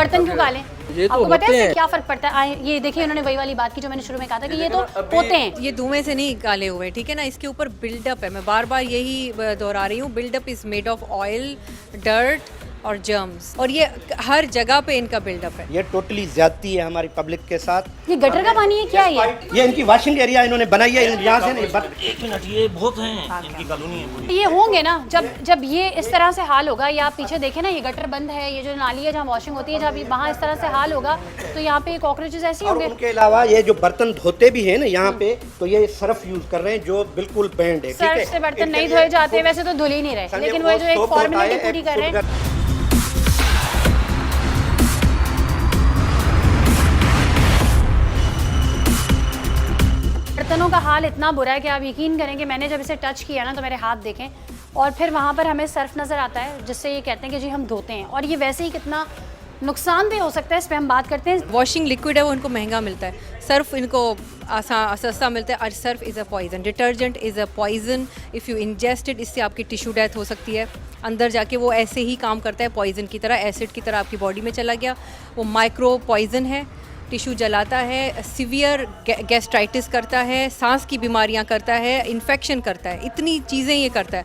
बर्तन क्यों काले? ये तो आपको पता है होते इससे हैं। क्या फर्क पड़ता है? ये देखिए उन्होंने वही वाली बात की जो मैंने शुरू में कहा था कि ये तो होते हैं। ये धुएं से नहीं काले हुए, ठीक है ना, इसके ऊपर बिल्डअप है। मैं बार बार यही दोहरा रही हूँ, buildup is made of oil, dirt और जर्म्स, और ये हर जगह पे इनका बिल्डअप है। ये टोटली ज्यादती है हमारी पब्लिक के साथ। ये गटर का पानी है क्या है ये इनकी वॉशिंग एरिया इन्होंने बनाई है, यहाँ से नहीं एक मिनट, ये बहुत हैं, इनकी कॉलोनी है पूरी। ये होंगे ना जब ये इस तरह से हाल होगा, या आप पीछे देखें ना ये गटर बंद है, ये जो नाली है जहाँ वॉशिंग होती है, जब वहाँ इस तरह से हाल होगा तो यहाँ पे कॉकरोचेस ऐसे और होंगे। उनके अलावा ये जो बर्तन धोते भी हैं ना यहाँ पे, तो ये सर्फ यूज कर रहे हैं जो बिल्कुल बैंड है। ठीक है, सर्फ से बर्तन नहीं धोए जाते, वैसे तो धुल ही नहीं रहे, लेकिन वो जो एक फॉर्मेलिटी पूरी कर रहे हैं। बर्तनों का हाल इतना बुरा है कि आप यकीन करें कि मैंने जब इसे टच किया ना तो मेरे हाथ देखें, और फिर वहाँ पर हमें सर्फ नज़र आता है जिससे ये कहते हैं कि जी हम धोते हैं, और ये वैसे ही कितना नुकसानदेह हो सकता है इस पर हम बात करते हैं। वॉशिंग लिक्विड है वो इनको महंगा मिलता है, सर्फ इनको सस्ता मिलता है, और Surf is a poison, detergent is a poison. If you ingest it, इससे आपकी टिश्यू डेथ हो सकती है। अंदर जाके वो ऐसे ही काम करता है पॉइजन की तरह, एसिड की तरह आपकी बॉडी में चला गया। वो माइक्रो पॉइजन है, टिश्यू जलाता है, सीवियर गैस्ट्राइटिस करता है, सांस की बीमारियां करता है, इन्फेक्शन करता है, इतनी चीज़ें ये करता है।